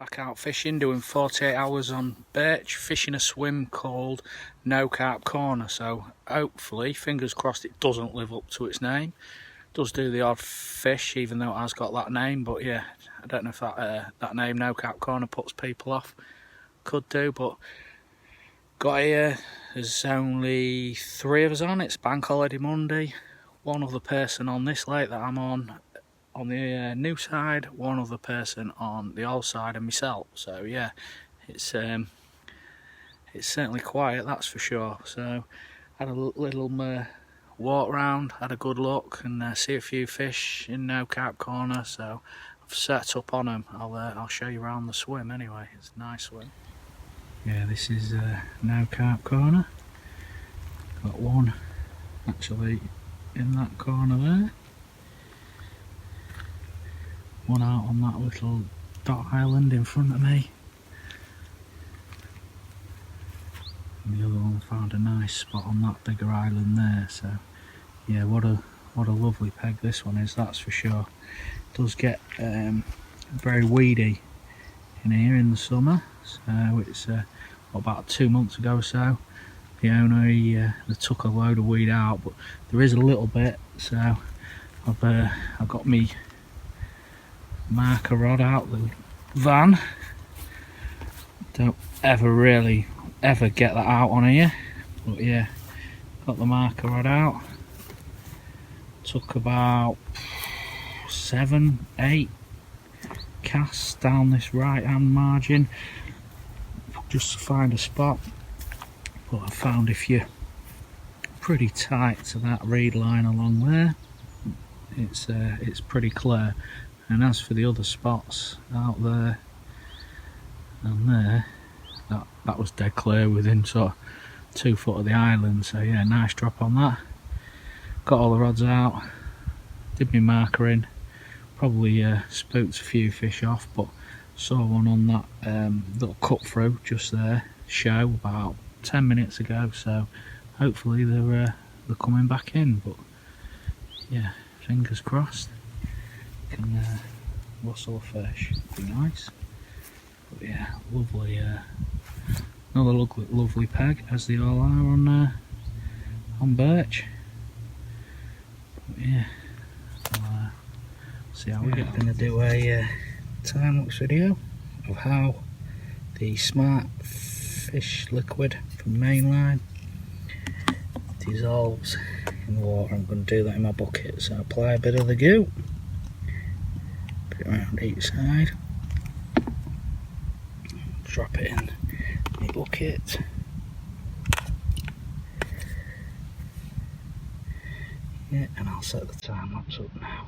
Back out fishing, doing 48 hours on Birch, fishing a swim called No Carp Corner. So hopefully, fingers crossed, it doesn't live up to its name. It does do the odd fish, even though it has got that name. But yeah, I don't know if that name No Carp Corner puts people off. Could do, but got here. There's only 3 of us on. It's Bank Holiday Monday. One other person on this lake that I'm on the new side, one other person on the old side, and myself. So yeah, it's certainly quiet, that's for sure. So had a little walk round, had a good look, and see a few fish in No Carp Corner. So I've set up on them. I'll show you around the swim anyway. It's a nice swim. Yeah, this is No Carp Corner. Got one actually in that corner there. One out on that little dot island in front of me. And the other one found a nice spot on that bigger island there. So yeah, what a lovely peg this one is, that's for sure. It does get very weedy in here in the summer. So it's about 2 months ago or so. The owner they took a load of weed out, but there is a little bit. So I've got me marker rod out the van. Don't ever get that out on here, but yeah, got the marker rod out. Took about 7-8 casts down this right hand margin just to find a spot, but I found if you're pretty tight to that reed line along there, it's pretty clear. And as for the other spots out there and there, that was dead clear within sort of 2 foot of the island. So yeah, nice drop on that. Got all the rods out, did my markering, probably spooked a few fish off, but saw one on that little cut through just there show about 10 minutes ago. So hopefully they're coming back in. But yeah, fingers crossed. Can rustle a fish, be nice. But yeah, lovely, another lovely peg, as they all are on Birch. But yeah, I'll see how we get. I'm going to do a time-lapse video of how the Smart Fish Liquid from Mainline dissolves in the water. I'm going to do that in my bucket, so apply a bit of the goo. Around each side, drop it in my bucket, yeah, and I'll set the time lapse up now.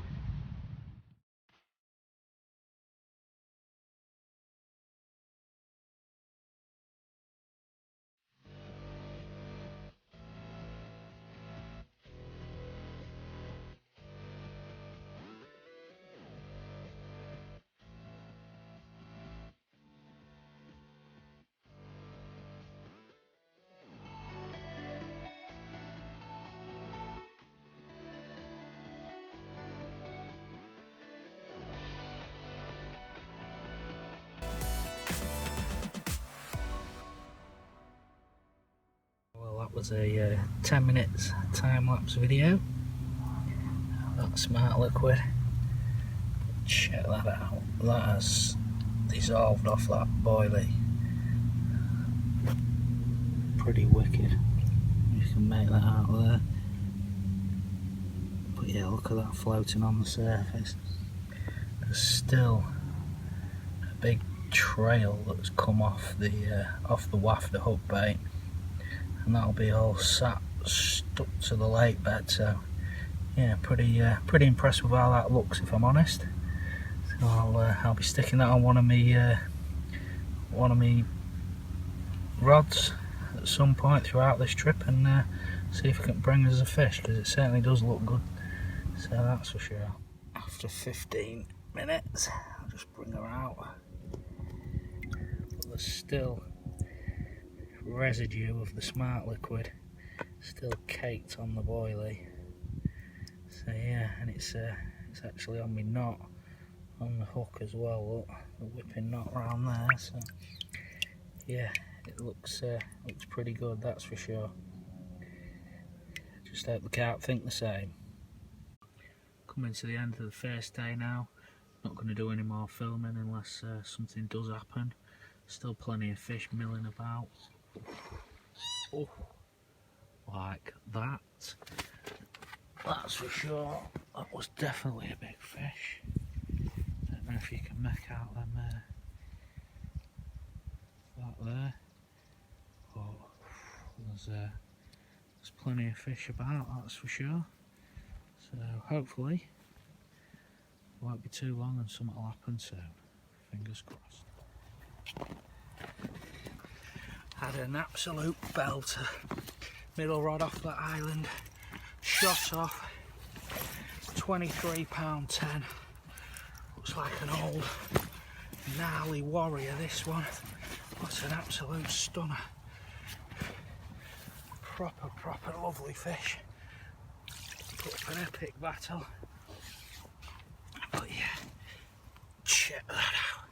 That was a 10 minutes time-lapse video. That Smart Liquid. Check that out. That has dissolved off that boilie. Pretty wicked. You can make that out there. But yeah, look at that floating on the surface. There's still a big trail that's come off the wafter hook bait. And that'll be all stuck to the lake bed. So yeah, pretty impressed with how that looks, if I'm honest. So I'll be sticking that on one of me rods at some point throughout this trip, and see if it can bring us a fish, because it certainly does look good. So that's for sure. After 15 minutes, I'll just bring her out. But there's still residue of the Smart Liquid still caked on the boilie. So yeah, and it's actually on me knot on the hook as well. Look, the whipping knot round there. So yeah, it looks pretty good, that's for sure. Just hope the carp think the same. Coming to the end of the first day now. Not going to do any more filming unless something does happen. Still plenty of fish milling about. Oh, like that. That's for sure. That was definitely a big fish. Don't know if you can make out them that there. But there's plenty of fish about, that's for sure. So hopefully it won't be too long and something will happen soon. Fingers crossed. Had an absolute belter. Middle rod off that island. Shot off. 23£10. Looks like an old gnarly warrior, this one. What's an absolute stunner. Proper lovely fish. Put up an epic battle. But yeah, check that out.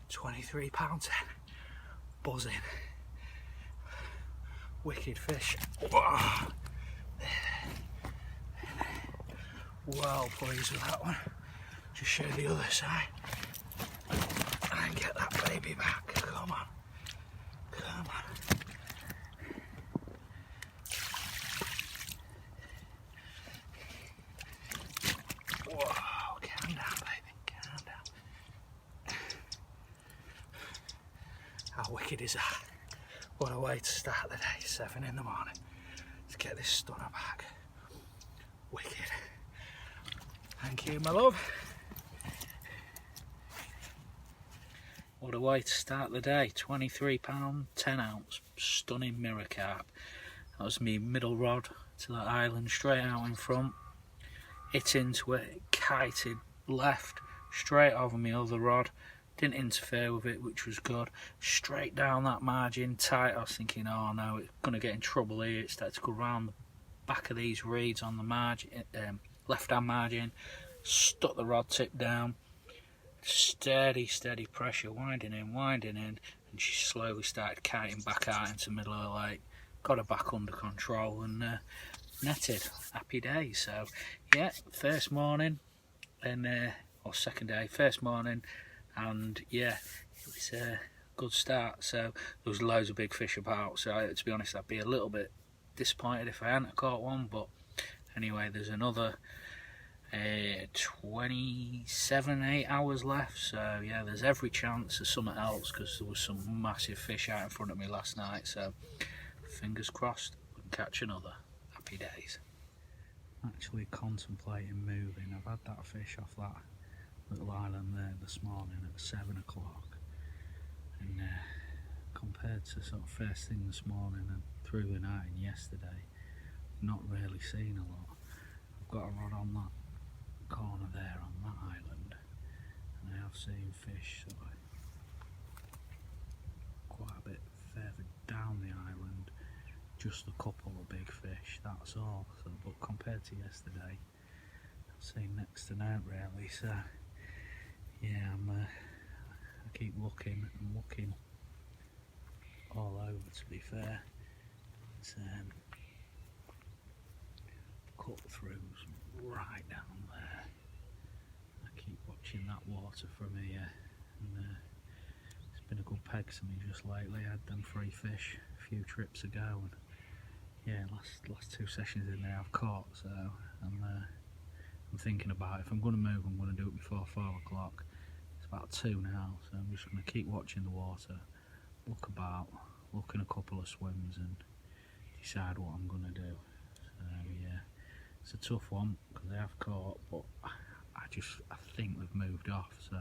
£23.10. Buzzing. Wicked fish. Whoa. Well pleased with that one. Just show the other side. And get that baby back. Come on. Come on. Whoa, calm down, baby, calm down. How wicked is that? What a way to start the day, 7 in the morning. Let's get this stunner back. Wicked. Thank you, my love. What a way to start the day. £23, 10 ounce, stunning mirror carp. That was me middle rod to that island, straight out in front. Hit into it, kited left, straight over my other rod. Didn't interfere with it, which was good. Straight down that margin, tight. I was thinking, oh no, it's going to get in trouble here. It started to go round the back of these reeds on the margin, left-hand margin. Stuck the rod tip down. Steady pressure, winding in, and she slowly started kiting back out into the middle of the lake. Got her back under control and netted. Happy days. So yeah, first morning and or second day, first morning, and yeah, it was a good start. So there was loads of big fish about. So to be honest, I'd be a little bit disappointed if I hadn't caught one. But anyway, there's another 8 hours left, so yeah, there's every chance of something else, because there was some massive fish out in front of me last night. So fingers crossed we can catch another. Happy days. Actually contemplating moving. I've had that fish off that little island there this morning at 7 o'clock, and compared to sort of first thing this morning and through the night and yesterday, not really seen a lot. I've got a rod on that corner there on that island, and I have seen fish sort of quite a bit further down the island, just a couple of big fish, that's all. So, but compared to yesterday, I've seen next to none really. So yeah, I keep looking and looking all over, to be fair. It's cut throughs right down there. I keep watching that water from here, and it's been a good peg to me just lately. I had them 3 fish a few trips ago, and yeah, last 2 sessions in there I've caught. So I'm thinking about it. If I'm going to move, I'm going to do it before 4 o'clock. It's about 2 now, so I'm just going to keep watching the water, look about, look in a couple of swims, and decide what I'm going to do. So yeah, it's a tough one because they have caught, but I think they've moved off. So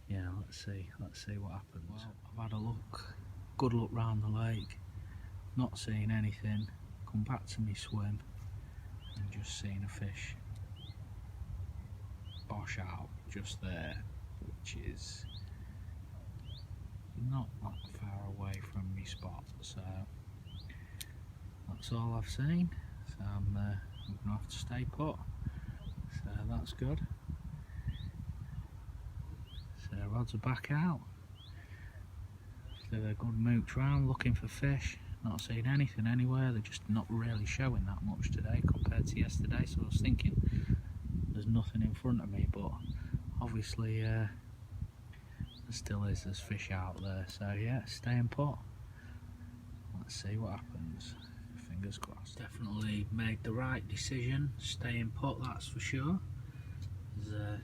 yeah, let's see what happens. Well, I've had a good look round the lake, not seeing anything. Come back to me swim and just seeing a fish bosh out just there, which is not that far away from me spot. So that's all I've seen. So I'm going to have to stay put. so that's good. So rods are back out. Did a good mooch round looking for fish. Not seeing anything anywhere. They're just not really showing that much today compared to yesterday. So I was thinking there's nothing in front of me, but obviously there still is. There's fish out there. So yeah, staying put. Let's see what happens. Fingers crossed. Definitely made the right decision. Staying put, that's for sure. There's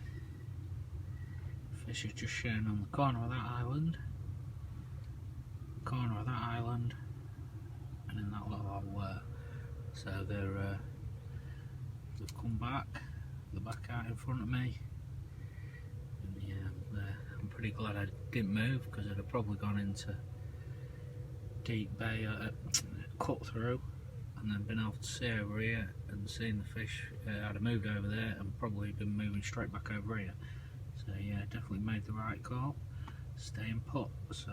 fish is just showing on the corner of that island. Corner of that island, and in that little hole. So they've come back. They're back out in front of me. And yeah, I'm pretty glad I didn't move, because I'd have probably gone into deep bay, cut through, and then been able to see over here and seen the fish. I'd have moved over there and probably been moving straight back over here. So yeah, definitely made the right call. Staying put. So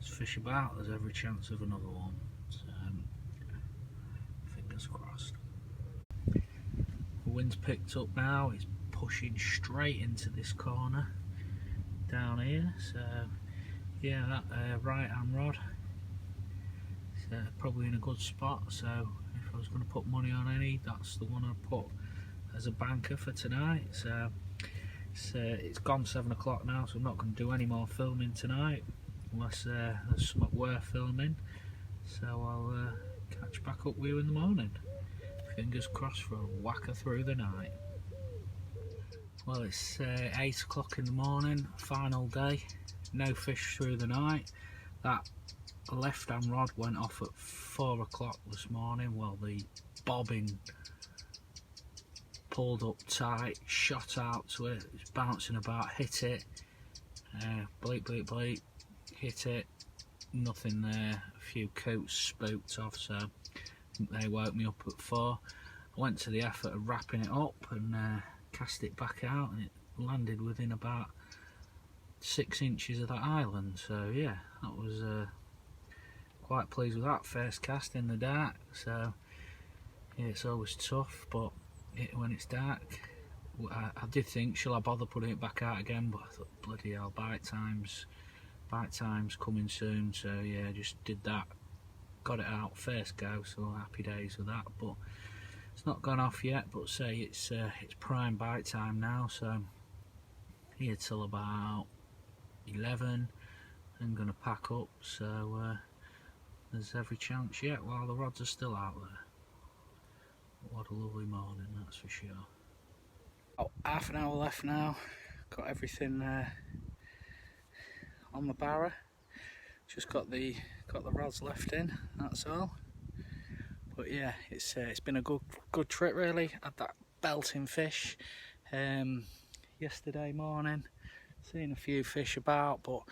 there's fish about. There's every chance of another one. So fingers crossed. The wind's picked up now. It's pushing straight into this corner down here. So yeah, that right hand rod is probably in a good spot. So if I was going to put money on any, that's the one I'd put as a banker for tonight. So it's gone 7 o'clock now, so I'm not going to do any more filming tonight unless there's something worth filming. So I'll catch back up with you in the morning. Fingers crossed for a whacker through the night. Well, it's 8 o'clock in the morning, final day, no fish through the night. That left hand rod went off at 4 o'clock this morning. Well, the bobbin pulled up tight, shot out to it, it's bouncing about, hit it, bleep bleep bleep, hit it, nothing there. A few coats spooked off, so they woke me up at 4. I went to the effort of wrapping it up and cast it back out, and it landed within about 6 inches of that island. So yeah, that was quite pleased with that first cast in the dark. So yeah, it's always tough, but when it's dark, I did think, shall I bother putting it back out again, but I thought, bloody hell, bite time's coming soon. So yeah, just did that, got it out first go, so happy days with that. But it's not gone off yet, but say it's prime bite time now, so here till about 11. I'm gonna pack up, so there's every chance yet while the rods are still out there. What a lovely morning, that's for sure. Oh, half an hour left now. Got everything on the barra. Just got the rods left in. That's all. But yeah, it's been a good trip really. Had that belting fish yesterday morning. Seen a few fish about, but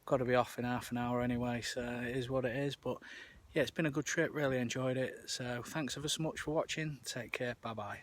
got to be off in half an hour anyway. So it is what it is. But yeah, it's been a good trip. Really enjoyed it. So thanks ever so much for watching. Take care. Bye bye.